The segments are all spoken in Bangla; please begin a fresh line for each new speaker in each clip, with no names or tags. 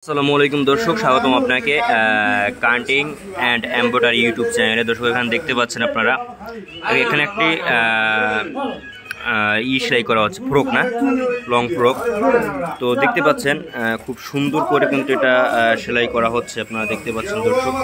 আসসালামু আলাইকুম দর্শক, স্বাগতম আপনাকে কাটিং অ্যান্ড এমব্রয়ডারি ইউটিউব চ্যানেলে। দর্শক এখানে দেখতে পাচ্ছেন আপনারা, এখানে একটি সেলাই করা হচ্ছে, ফ্রক না, লং ফ্রক। তো দেখতে পাচ্ছেন খুব সুন্দর করে কিন্তু এটা সেলাই করা হচ্ছে, আপনারা দেখতে পাচ্ছেন দর্শক।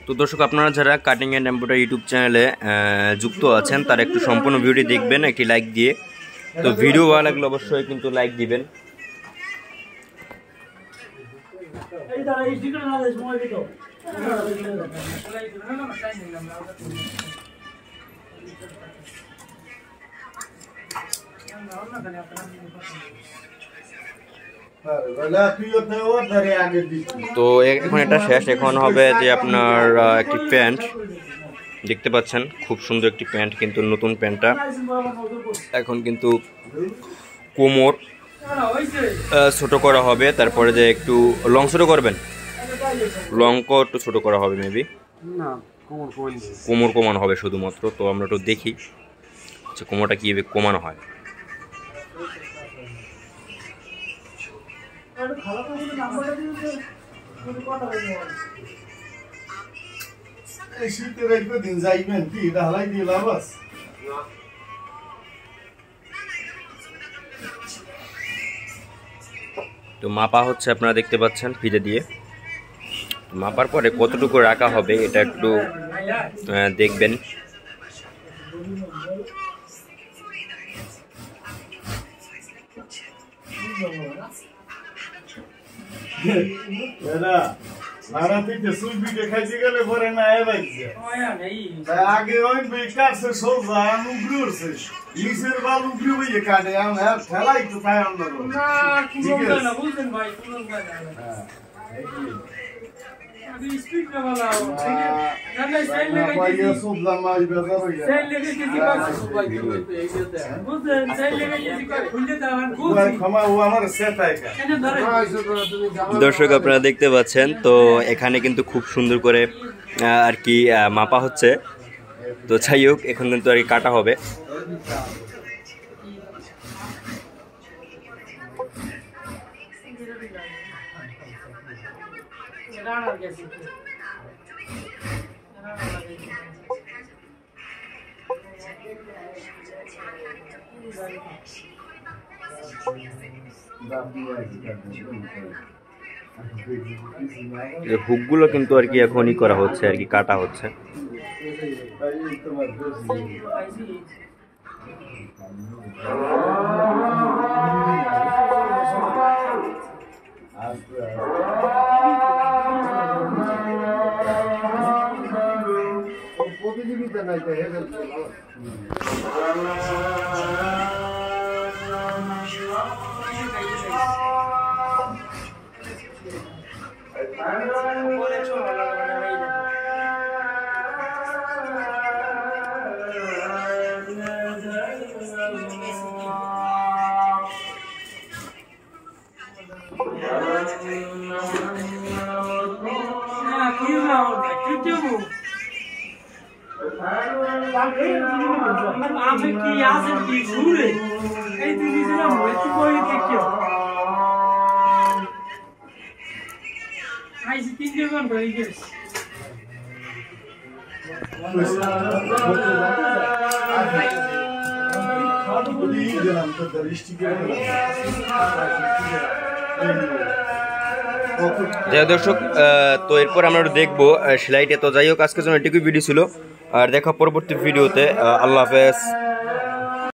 তো দর্শক, আপনারা যারা কাটিং অ্যান্ড এমব্রয়ডারি ইউটিউব চ্যানেলে যুক্ত আছেন তারা একটু সম্পূর্ণ ভিডিওটি দেখবেন একটি লাইক দিয়ে। তো ভিডিও ভালো লাগলে অবশ্যই কিন্তু লাইক দিবেন। তো এখন এটা শেষ, এখন হবে যে আপনার একটি প্যান্ট দেখতে পাচ্ছেন, খুব সুন্দর একটি প্যান্ট, কিন্তু নতুন প্যান্টটা এখন কিন্তু কোমর ছোট করা হবে, তারপরে যে একটু লং ছোট করবেন, লংও একটু ছোট করা হবে, মেবি কোমর কমানো হবে শুধুমাত্র। তো আমরা একটু দেখি যে কোমরটা কীভাবে কমানো হয়। তো মাপা হচ্ছে, আপনারা দেখতে পাচ্ছেন ফিতে দিয়ে। মাপার পরে কতটুকু রাখা হবে এটা একটু দেখবেন।
আগে ওই বেকার সে সোজা উগরি উঠছে নিচের বাল উগরি হয়ে কাটে আর ঠেলাই তো পায় আমরা না কুলো না বুঝেন ভাই কুলো না আদি স্পিড না বালাও ঠিক আছে না সাইড লাগাই ভাই সোজা মাই বেজার হই যায় সাইড লাগাই দিছি কাছে ভাই বুঝেন সাইড লাগাই দিছি কাছে খুলে দাওয়ান খুব ক্ষমা ও আমার সেট আইকা
দর্শক আপনারা দেখতে পাচ্ছেন, তো এখানে কিন্তু খুব সুন্দর করে আর কি মাপা হচ্ছে। তো যাই হোক, এখন কিন্তু আর কি কাটা হবে। হুকগুলো কিন্তু আর কি এখনই করা হচ্ছে, আর কি কাটা হচ্ছে।
প্রতিযোগিতা নাই
আমি কি আছে কি ঘুরে এই জিনিসটা মইতে কই দেখিও আইছি 3 ঘন্টা হয়ে গেছে।
যাই দর্শক, তো এরপর আমরা দেখবো সেলাইটা। তো যাই হোক, আজকের জন্য এটুকুই ভিডিও ছিল, আর দেখা পরবর্তী ভিডিওতে। আল্লাহ হাফেজ।